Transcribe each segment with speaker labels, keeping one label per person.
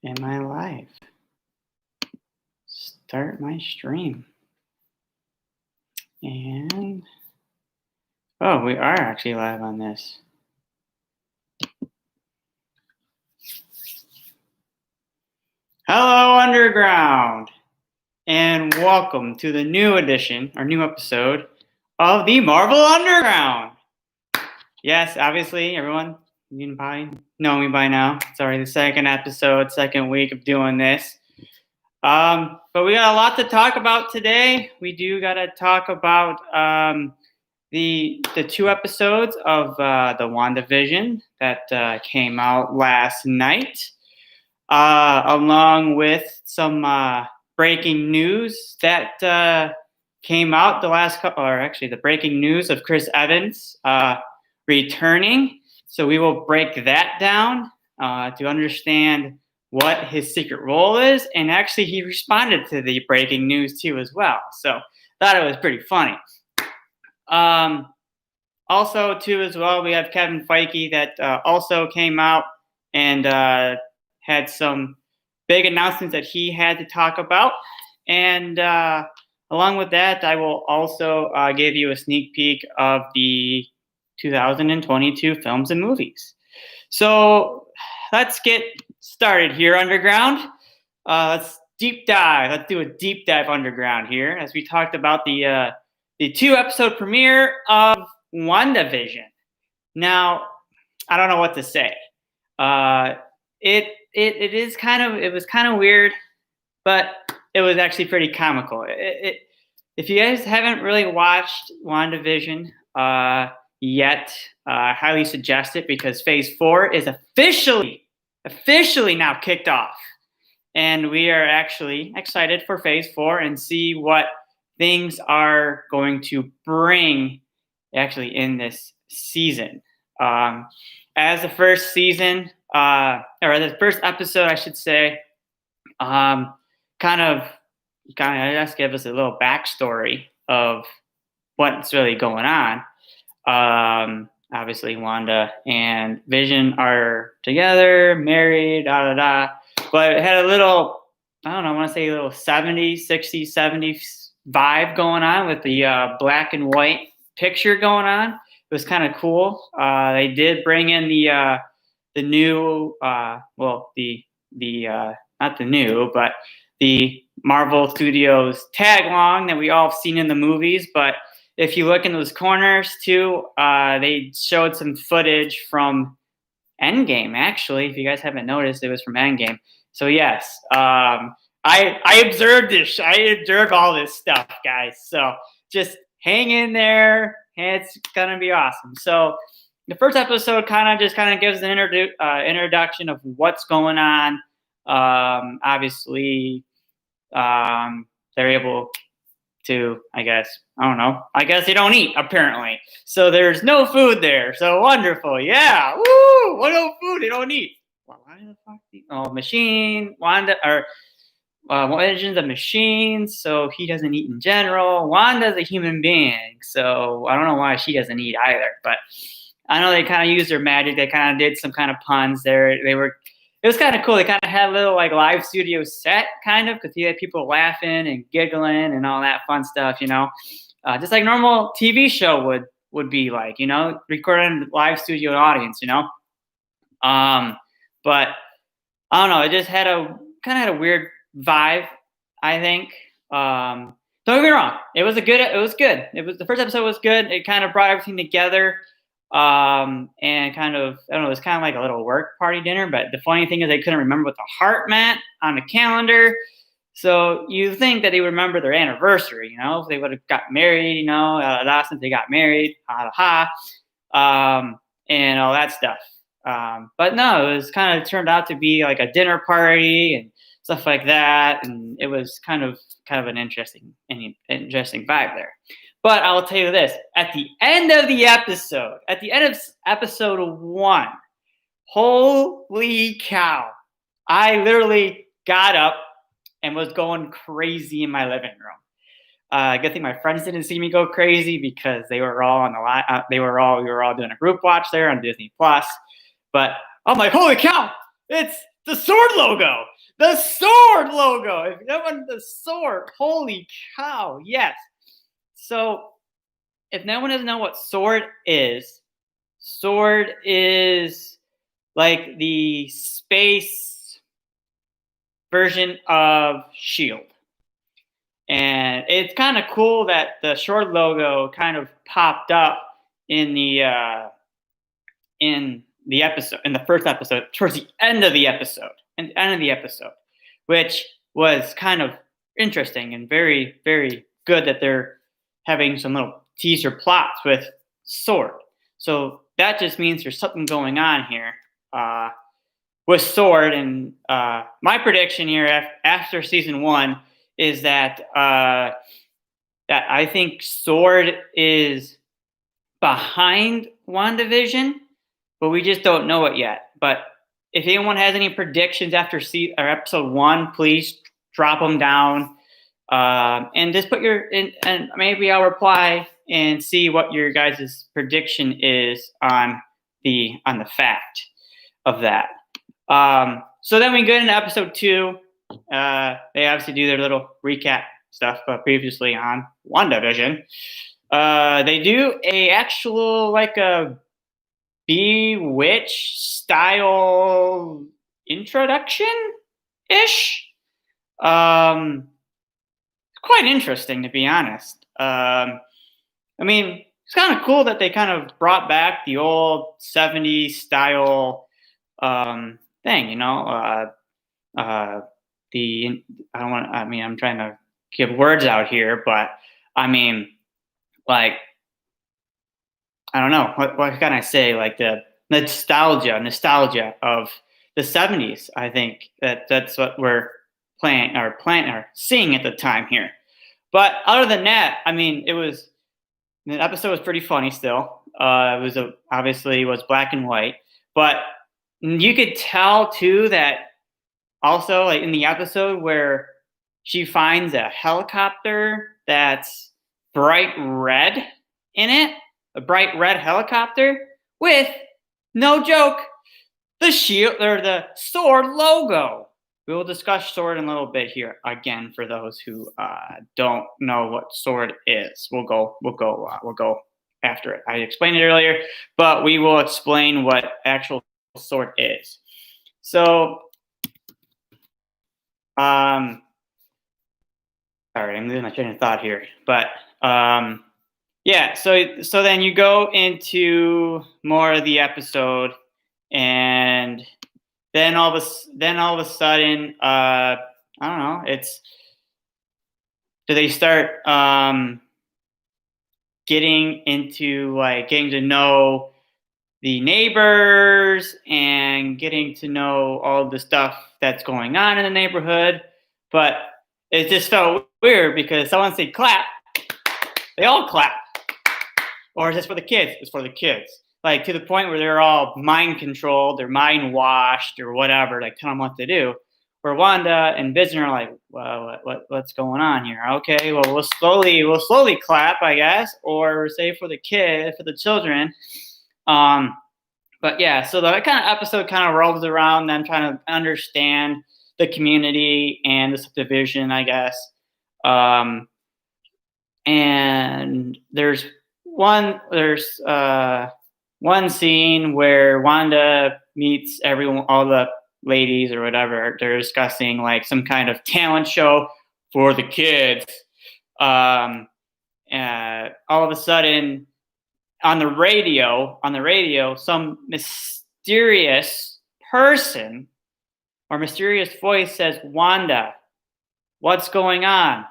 Speaker 1: Am I live? Start my stream. And oh, we are actually live on this. Hello, Underground, and welcome to the new edition, or new episode of the Marvel Underground. Yes, obviously, everyone, you can probably know me by now. It's already the second episode, second week of doing this. But we got a lot to talk about today. We do got to talk about the two episodes of the WandaVision that came out last night, along with some breaking news that came out the last couple, or actually the breaking news of Chris Evans returning. So we will break that down to understand what his secret role is, and actually he responded to the breaking news too as well. So thought it was pretty funny. Also too as well, we have Kevin Feige that also came out and had some big announcements that he had to talk about. And along with that, I will also give you a sneak peek of the 2022 films and movies. So let's get started here, Underground. Let's deep dive. Let's do a deep dive underground here, as we talked about the 2-episode premiere of WandaVision. Now, I don't know what to say. It was kind of weird, but it was actually pretty comical. If you guys haven't really watched WandaVision yet, I highly suggest it, because Phase 4 is officially now kicked off. And we are actually excited for Phase 4 and see what things are going to bring actually in this season. As the first season, or the first episode, I should say, kind of just give us a little backstory of what's really going on. Obviously, Wanda and Vision are together, married, but it had a little, I don't know, I want to say a little 70s, 60s, 70s vibe going on with the black and white picture going on. It was kind of cool. They did bring in the new, not the new, but the Marvel Studios tag along that we all have seen in the movies. But if you look in those corners too, they showed some footage from Endgame. Actually, if you guys haven't noticed, it was from Endgame. So yes, I observed this. I observed all this stuff, guys. So just hang in there. It's gonna be awesome. So the first episode kind of gives an introduction of what's going on. Obviously, they're able to, I guess they don't eat, apparently. So there's no food there. So wonderful. Yeah. Woo! What no food? They don't eat. Well, why the fuck? Vision's a machine, so he doesn't eat in general. Wanda's a human being, so I don't know why she doesn't eat either. But I know they kind of used their magic. They kind of did some kind of puns there. It was kind of cool. They kind of had a little like live studio set, kind of, because you had people laughing and giggling and all that fun stuff, just like normal TV show would be like, recording live studio audience, But I don't know. It just had a weird vibe, I think. Don't get me wrong. It was good. The first episode was good. It kind of brought everything together. And kind of, I don't know, it was kind of like a little work party dinner. But the funny thing is, they couldn't remember what the heart meant on the calendar. So you think that they would remember their anniversary, if they would have got married, since they got married, and all that stuff. But no, it was kind of turned out to be like a dinner party and stuff like that, and it was kind of an interesting vibe there. But I will tell you this: at the end of episode 1, holy cow! I literally got up and was going crazy in my living room. Good thing my friends didn't see me go crazy, because they were all on the line. We were all doing a group watch there on Disney Plus. But I'm like, holy cow! It's The sword logo. The sword logo. If that one, the sword. Holy cow! Yes. So, if no one doesn't know what sword is like the space version of Shield. And it's kind of cool that the short logo kind of popped up in the episode, in the first episode, towards the end of the episode, which was kind of interesting and very, very good that they're having some little teaser plots with sword. So that just means there's something going on here with sword. And my prediction here after season 1 is that that I think sword is behind WandaVision, but we just don't know it yet. But if anyone has any predictions after episode 1, please drop them down and just put and maybe I'll reply and see what your guys' prediction is on the fact of that. So then we go into episode 2. They obviously do their little recap stuff, but previously on WandaVision, they do a actual like a Bewitched style introduction ish. Quite interesting, to be honest. I mean, it's kind of cool that they kind of brought back the old 70s style thing, you know. I'm trying to give words out here, but I mean, like, I don't know what can I say, like the nostalgia of the 70s. I think that's what we're planning or seeing at the time here. But other than that, I mean, the episode was pretty funny still. It was black and white, but you could tell too that also, like in the episode where she finds a helicopter that's bright red in it, a bright red helicopter with, no joke, the shield or the sword logo. We will discuss sword in a little bit here again for those who don't know what sword is. We'll go after it. I explained it earlier, but we will explain what actual sword is. So, sorry, I'm losing my train of thought here, but yeah. So then you go into more of the episode, and then all of a sudden, I don't know. Do they start getting to know the neighbors and getting to know all the stuff that's going on in the neighborhood? But it just felt weird because someone said clap, they all clap. Or is this for the kids? It's for the kids. Like to the point where they're all mind controlled, they're mind washed or whatever, like tell them what to do. Where Wanda and Vision are like, well, what's going on here? Okay, well we'll slowly clap, I guess, or say for the children. But yeah, so the kind of episode kind of rolls around them trying to understand the community and the subdivision, I guess. And there's one scene where Wanda meets all the ladies or whatever. They're discussing like some kind of talent show for the kids. All of a sudden, on the radio, some mysterious person or mysterious voice says, "Wanda, what's going on?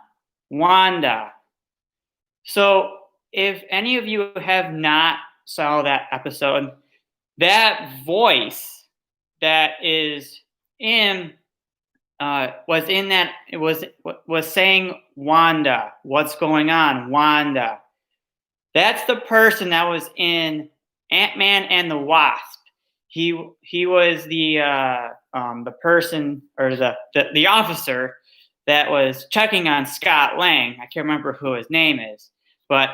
Speaker 1: Wanda." So if any of you have not saw that episode, that voice that is was saying, "Wanda, what's going on? Wanda." That's the person that was in Ant-Man and the Wasp. He was the person or the officer that was checking on Scott Lang. I can't remember who his name is, but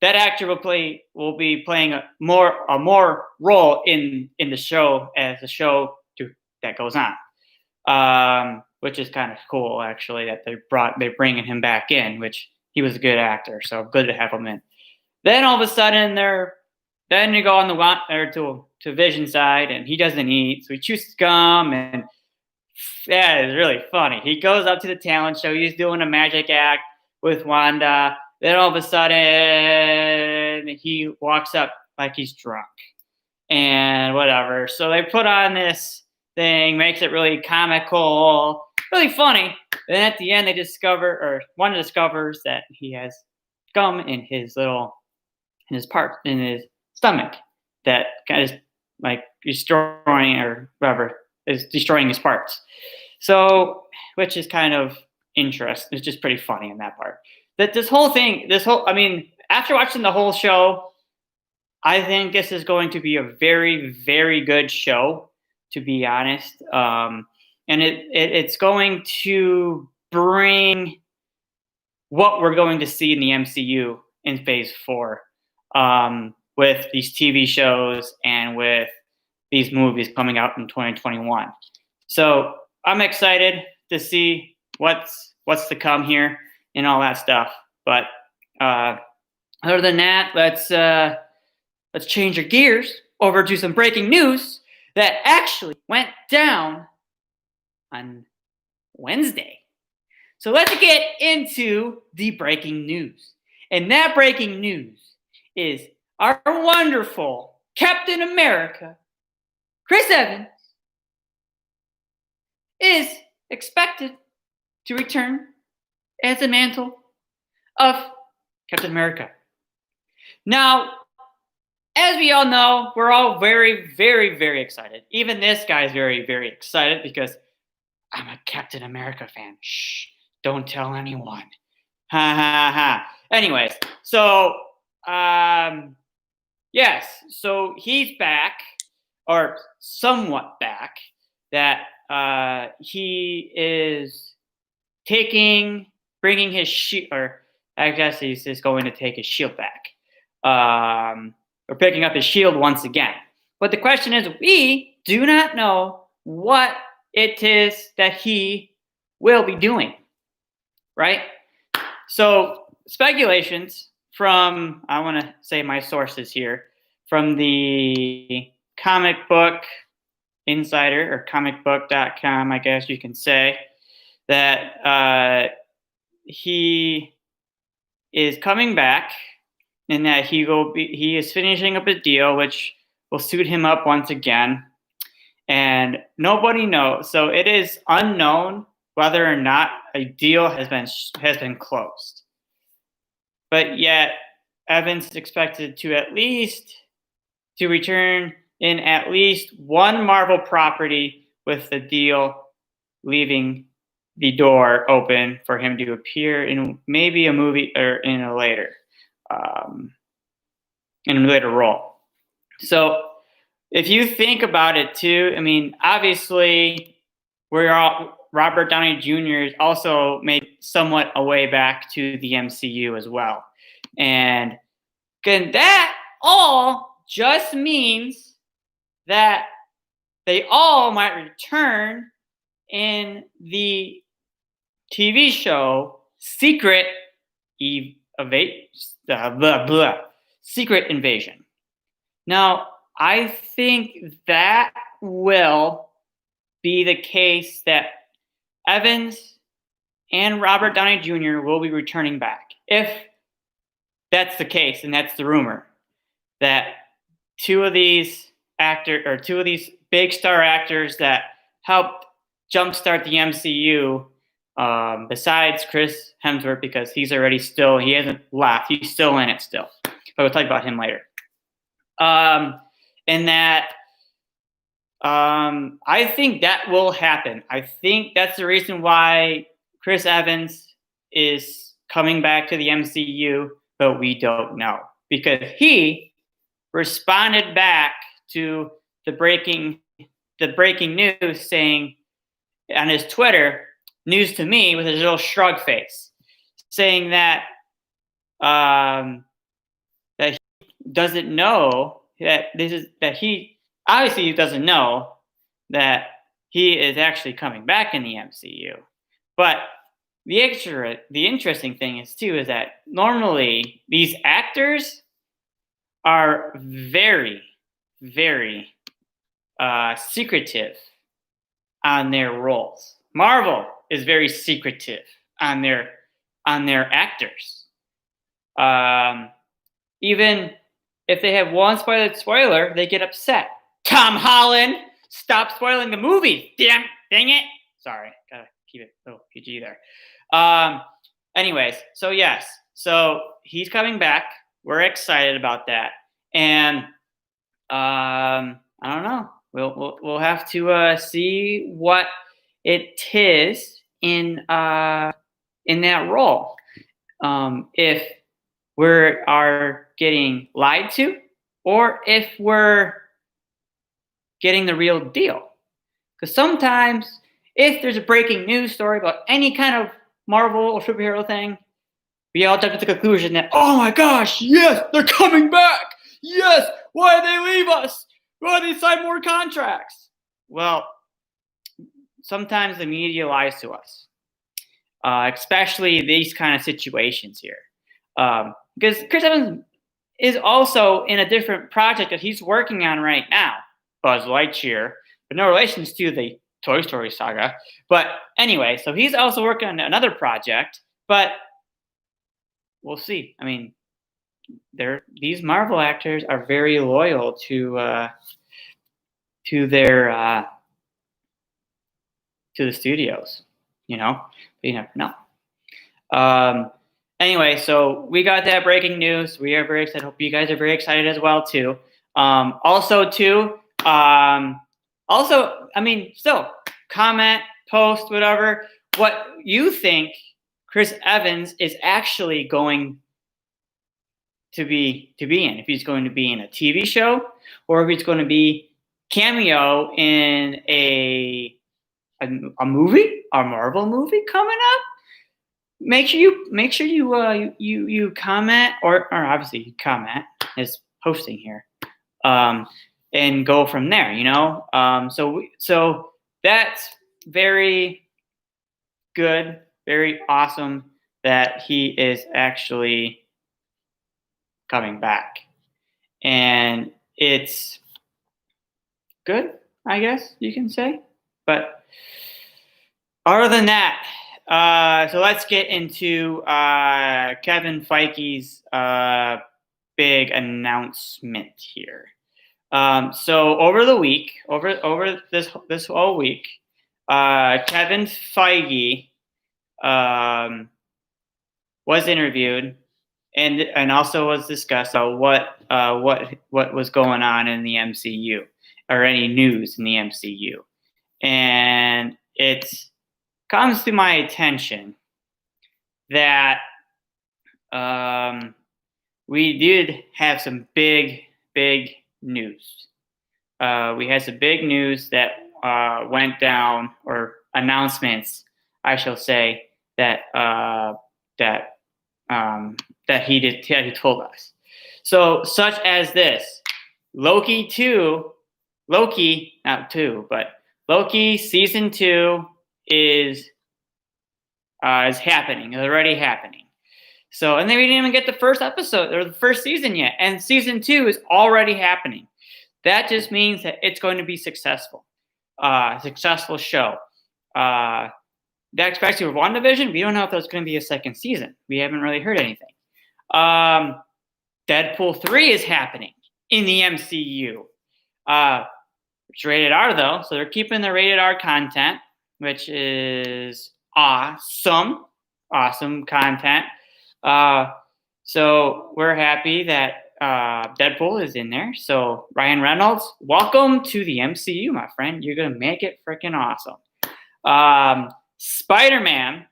Speaker 1: that actor will be playing a more role in the show as the show that goes on. which is kind of cool actually that they're bringing him back in, which he was a good actor, so good to have him in. Then all of a sudden then you go on to Vision side, and he doesn't eat, so he chews gum, and yeah, it's really funny. He goes up to the talent show. He's doing a magic act with Wanda. Then all of a sudden, he walks up like he's drunk and whatever. So they put on this thing, makes it really comical, really funny. Then at the end, Wanda discovers that he has gum in his stomach that kind of like destroying or whatever is destroying his parts. So, which is kind of interesting. It's just pretty funny in that part. That I mean, after watching the whole show, I think this is going to be a very, very good show, to be honest. And it's going to bring what we're going to see in the MCU in Phase 4, with these TV shows and with these movies coming out in 2021. So I'm excited to see what's to come here and all that stuff. But other than that, let's change our gears over to some breaking news that actually went down on Wednesday. So let's get into the breaking news. And that breaking news is our wonderful Captain America, Chris Evans, is expected to return as the mantle of Captain America. Now, as we all know, we're all very, very, very excited. Even this guy's very, very excited because I'm a Captain America fan. Shh, don't tell anyone. Ha ha ha. Anyways, so yes, so he's back, or somewhat back. That he is bringing his shield, or I guess he's just going to take his shield back, or picking up his shield once again. But the question is, we do not know what it is that he will be doing, right? So speculations from, I want to say my sources here, from the Comic Book Insider, or comicbook.com, I guess you can say, that he is coming back, and that he is finishing up a deal which will suit him up once again, and nobody knows. So it is unknown whether or not a deal has been closed. But yet, Evans is expected to return in at least one Marvel property, with the deal leaving the door open for him to appear in maybe a movie, or in a later role. So if you think about it too, I mean, obviously Robert Downey Jr. is also made somewhat a way back to the MCU as well. And that all just means that they all might return in the TV show Secret Invasion. Now, I think that will be the case, that Evans and Robert Downey Jr. will be returning back. If that's the case, and that's the rumor, that two of these big star actors that helped jumpstart the MCU, besides Chris Hemsworth, because he hasn't left, he's still in it still, but we'll talk about him later. And that I think that will happen. I think that's the reason why Chris Evans is coming back to the MCU, but we don't know, because he responded back to the breaking news, saying on his Twitter, "News to me," with his little shrug face, saying that that he doesn't know that he obviously doesn't know that he is actually coming back in the MCU. But the interesting thing is too is that normally these actors are very, very secretive on their roles. Marvel is very secretive on their actors. Even if they have one spoiler, they get upset. Tom Holland, stop spoiling the movie. Dang it. Sorry, gotta keep it a little PG there. Anyways, so yes, so he's coming back. We're excited about that, and I don't know. We'll have to see what it is in that role. If we are getting lied to, or if we're getting the real deal. Because sometimes, if there's a breaking news story about any kind of Marvel or superhero thing, we all jump to the conclusion that, oh my gosh, yes, they're coming back. Yes, why did they leave us? Why did they sign more contracts? Well, sometimes the media lies to us, especially these kind of situations here. Because Chris Evans is also in a different project that he's working on right now, Buzz Lightyear, but no relations to the Toy Story saga. But anyway, so he's also working on another project, but we'll see. I mean, these Marvel actors are very loyal to their to the studios, but you never know. Anyway, so we got that breaking news. We are very excited. Hope you guys are very excited as well too. Still comment, post, whatever, what you think Chris Evans is actually going to be in. If he's going to be in a TV show, or if he's going to be cameo in a movie, a Marvel movie coming up. Make sure you comment, or obviously you comment is posting here, and go from there. So that's very good, very awesome that he is actually coming back, and it's good, I guess you can say. But other than that, so let's get into Kevin Feige's big announcement here. So over the week, over this whole week, Kevin Feige was interviewed and also was discussed what was going on in the MCU, or any news in the MCU, and it's comes to my attention that we did have some big news. We had some big news that went down, or announcements, I shall say, that he told us. So, such as this: Loki season 2 is happening. It's already happening. So, and then we didn't even get the first episode or the first season yet, and season 2 is already happening. That just means that it's going to be successful. Successful show. That, especially with WandaVision, we don't know if there's going to be a second season. We haven't really heard anything. Deadpool 3 is happening in the MCU. It's rated R though, so they're keeping the rated R content, which is awesome content. So we're happy that Deadpool is in there. So Ryan Reynolds, welcome to the MCU, my friend. You're gonna make it freaking awesome. Spider-Man,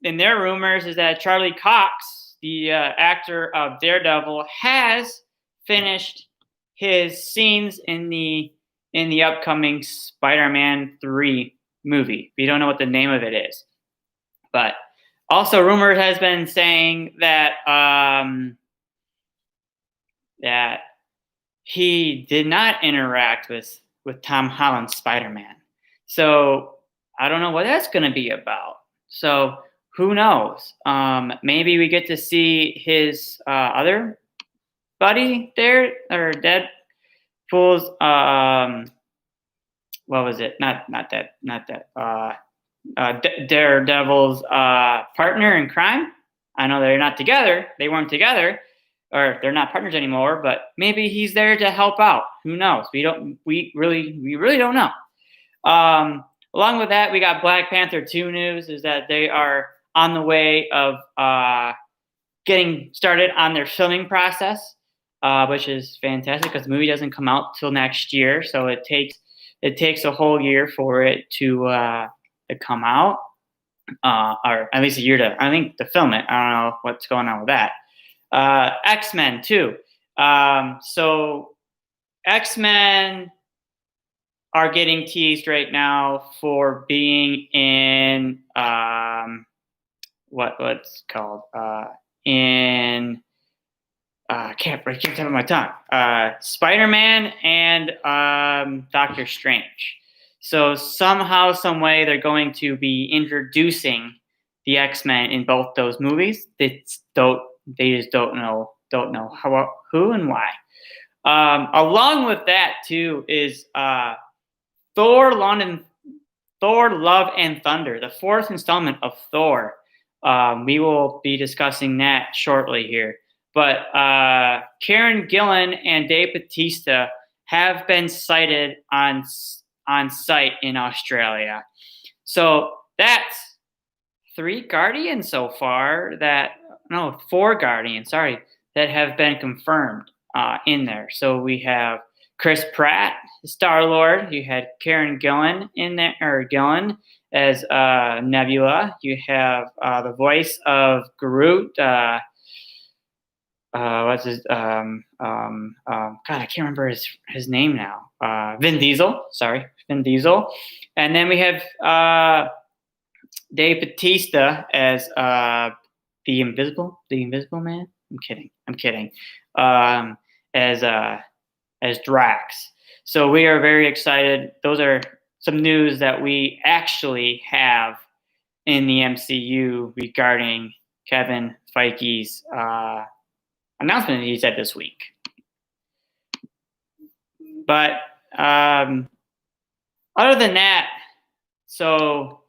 Speaker 1: in their rumors is that Charlie Cox, the actor of Daredevil, has finished his scenes in the upcoming Spider-Man 3 movie. We don't know what the name of it is, but also rumor has been saying that that he did not interact with Tom Holland's Spider-Man. So I don't know what that's going to be about. So who knows? Maybe we get to see his other buddy there, or Deadpool's. What was it? Daredevil's partner in crime. I know they're not together. They weren't together, or they're not partners anymore. But maybe he's there to help out. Who knows? We don't. We really don't know. Along with that, we got Black Panther 2 news. Is that they are on the way of getting started on their filming process, which is fantastic because the movie doesn't come out till next year. So it takes a whole year for it to come out, or at least a year to film it. I don't know what's going on with that. X-Men too. So X-Men are getting teased right now for being in what's called in can't tip of my tongue. Spider-Man and Doctor Strange. So somehow, some way, they're going to be introducing the X-Men in both those movies. They just don't know who and why. Along with that too is Thor: Love and Thunder, the fourth installment of Thor. We will be discussing that shortly here. But Karen Gillan and Dave Bautista have been sighted on site in Australia. So that's 4 Guardians, that have been confirmed in there. So we have Chris Pratt, Star-Lord. You had Karen Gillan in there, or Gillan as Nebula. You have the voice of Groot. What's his God, I can't remember his name now. Vin Diesel. And then we have Dave Bautista as the Invisible Man. I'm kidding. As Drax. So we are very excited. Those are some news that we actually have in the MCU regarding Kevin Feige's announcement that he said this week. But other than that, so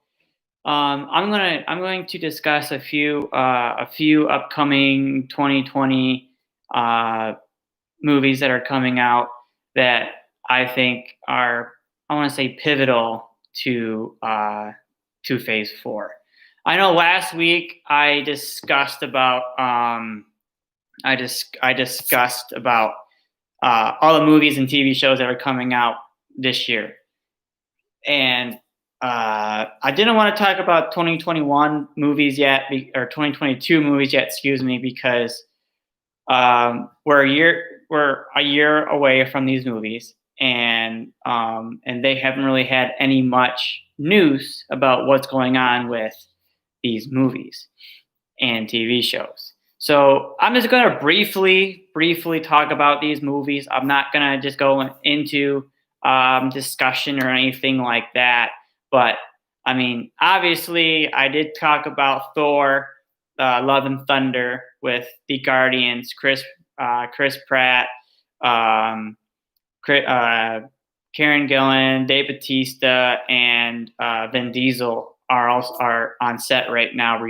Speaker 1: I'm going to discuss a few upcoming 2020 movies that are coming out that I think are, I want to say, pivotal to Phase 4. I know last week I discussed about all the movies and TV shows that are coming out this year, and I didn't want to talk about 2021 movies yet, or 2022 movies yet, because we're a year away from these movies, and they haven't really had any much news about what's going on with these movies and TV shows. So I'm just going to briefly talk about these movies. I'm not going to just go into discussion or anything like that. But I mean, obviously, I did talk about Thor: Love and Thunder with the Guardians, Chris Pratt, Karen Gillan, Dave Bautista, and Vin Diesel are on set right now,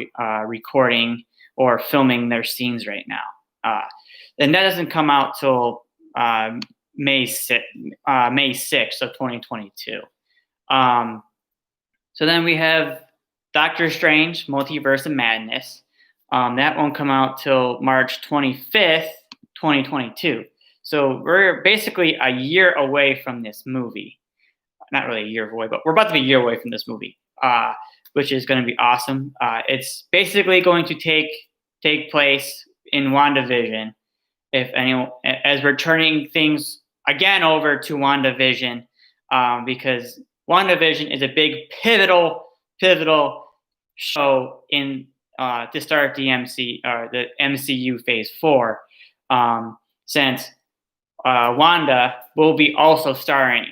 Speaker 1: recording or filming their scenes right now. And that doesn't come out till May 6th of 2022. So then we have Doctor Strange: Multiverse of Madness. That won't come out till March 25th, 2022. So we're basically a year away from this movie. Not really a year away, but we're about to be a year away from this movie, which is going to be awesome. It's basically going to take place in WandaVision, as we're turning things again over to WandaVision, because WandaVision is a big pivotal show in to start the MCU Phase 4, since Wanda will be also starring,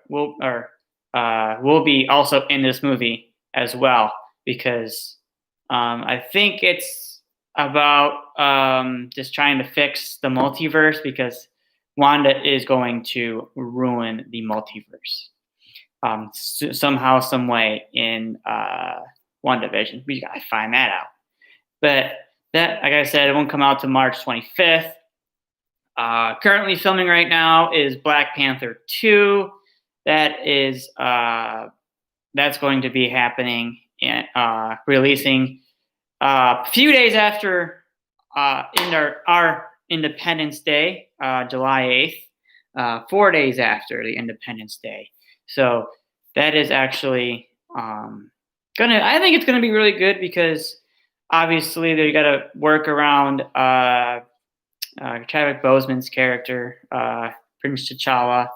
Speaker 1: will will be also in this movie as well, because I think it's about just trying to fix the multiverse, because Wanda is going to ruin the multiverse somehow, some way in WandaVision. We gotta find that out. But that, like I said, it won't come out to March 25th. Currently filming right now is Black Panther 2. That is that's going to be happening and releasing a few days after in our Independence Day, July 8th, 4 days after the Independence Day. So that is actually I think it's gonna be really good, because obviously they got to work around Chadwick Boseman's character, Prince T'Challa,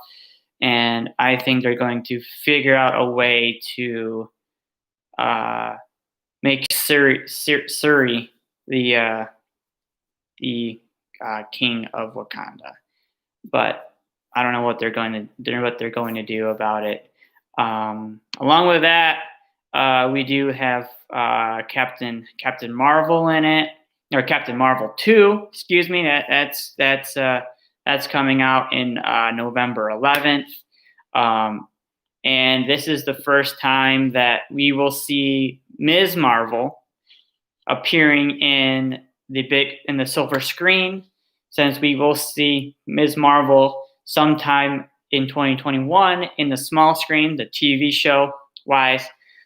Speaker 1: and I think they're going to figure out a way to make Suri the king of Wakanda. But I don't know what they're going to do about it. Along with that, we do have Captain Marvel in it, or Captain Marvel 2. Excuse me. That's coming out in November 11th. And this is the first time that we will see Ms. Marvel appearing in the silver screen, since we will see Ms. Marvel sometime in 2021 in the small screen, the TV show wise.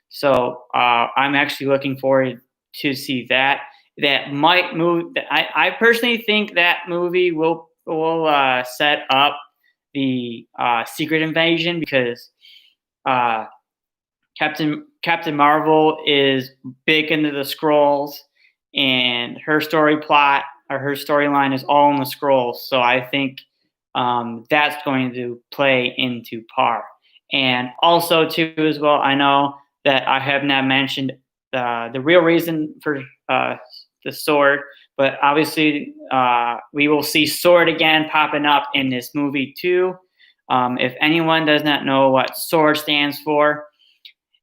Speaker 1: So I'm actually looking forward to see that. That might move. I personally think that movie will set up the Secret Invasion, because Captain Marvel is big into the Skrulls, and her storyline is all in the Skrulls. So I think that's going to play into par. And also too, as well, I know that I have not mentioned the real reason for the sword, but obviously we will see sword again popping up in this movie too. If anyone does not know what sword stands for,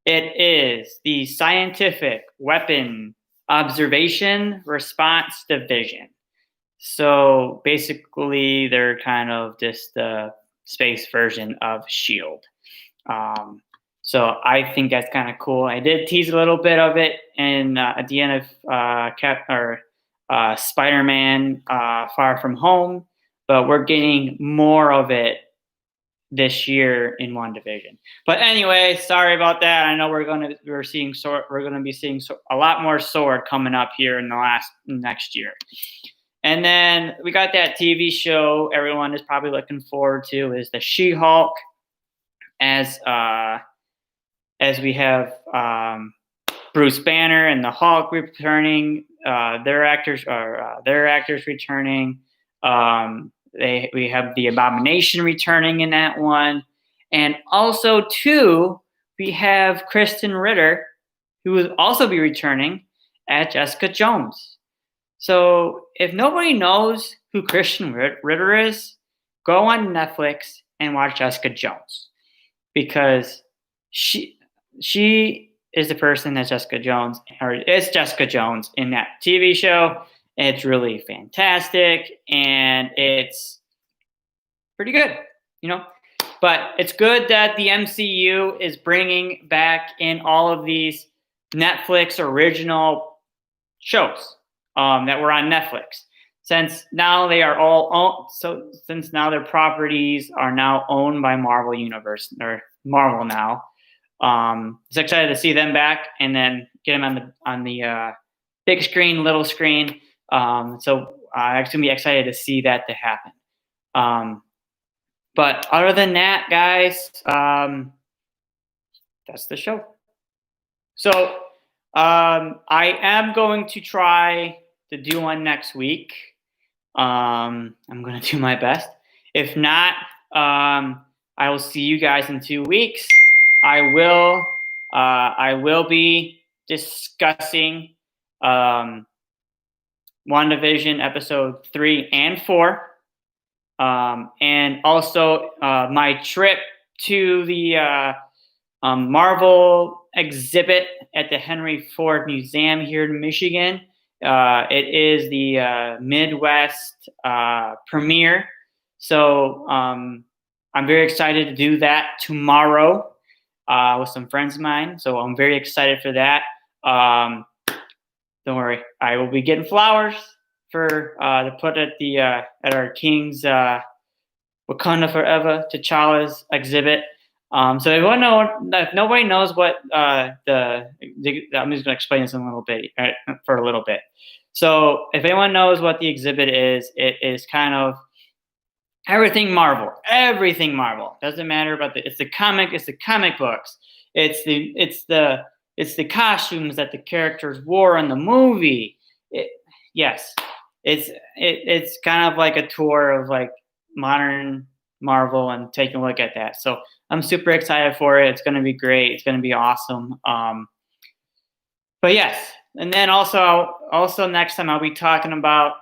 Speaker 1: it is the Scientific Weapon Observation Response Division. So basically, they're kind of just the space version of S.H.I.E.L.D. So I think that's kind of cool. I did tease a little bit of it at the end of Spider-Man Far From Home, but we're getting more of it this year in WandaVision. But anyway, sorry about that. I know we're going to be seeing a lot more sword coming up here in the next year. And then we got that TV show everyone is probably looking forward to, is the She-Hulk, as we have Bruce Banner and the Hulk returning. Their actors returning. We have the Abomination returning in that one, and also too, we have Kristen Ritter, who will also be returning as Jessica Jones. So if nobody knows who Kristen Ritter is, go on Netflix and watch Jessica Jones, because she is the person that Jessica Jones, or it's Jessica Jones in that TV show. It's really fantastic, and it's pretty good, But it's good that the MCU is bringing back in all of these Netflix original shows that were on Netflix. Since now they are since now their properties are now owned by Marvel Universe, or Marvel now. It's excited to see them back, and then get them on the big screen, little screen. So I'm going to be excited to see that to happen. But other than that, guys, that's the show. So I am going to try to do one next week. I'm going to do my best. If not, I will see you guys in 2 weeks. I will be discussing WandaVision episode 3 and 4, and also my trip to the Marvel exhibit at the Henry Ford Museum here in Michigan. It is the Midwest premiere. So I'm very excited to do that tomorrow with some friends of mine. So I'm very excited for that. Don't worry, I will be getting flowers for to put at the at our King's Wakanda Forever T'Challa's exhibit. So if nobody knows what I'm just going to explain this in a little bit for a little bit. So if anyone knows what the exhibit is, it is kind of everything Marvel. Everything Marvel. Doesn't matter about it's the comic books. It's the costumes that the characters wore in the movie. Yes. It's kind of like a tour of like modern Marvel and taking a look at that. So I'm super excited for it. It's going to be great. It's going to be awesome. But yes, and then also next time I'll be talking about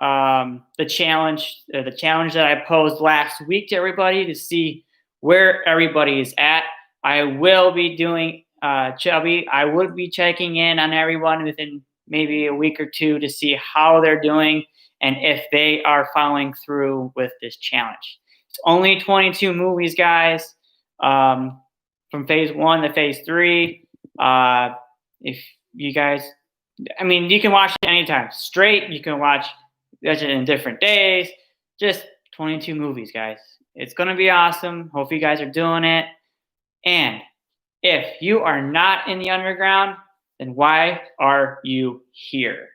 Speaker 1: the challenge that I posed last week to everybody to see where everybody is at. I will be doing I would be checking in on everyone within maybe a week or two to see how they're doing and if they are following through with this challenge. It's only 22 movies, guys, from phase 1 to phase 3. If you guys, I mean, you can watch it anytime straight. You can watch it in different days. Just 22 movies, guys. It's going to be awesome. Hope you guys are doing it. And if you are not in the underground, then why are you here?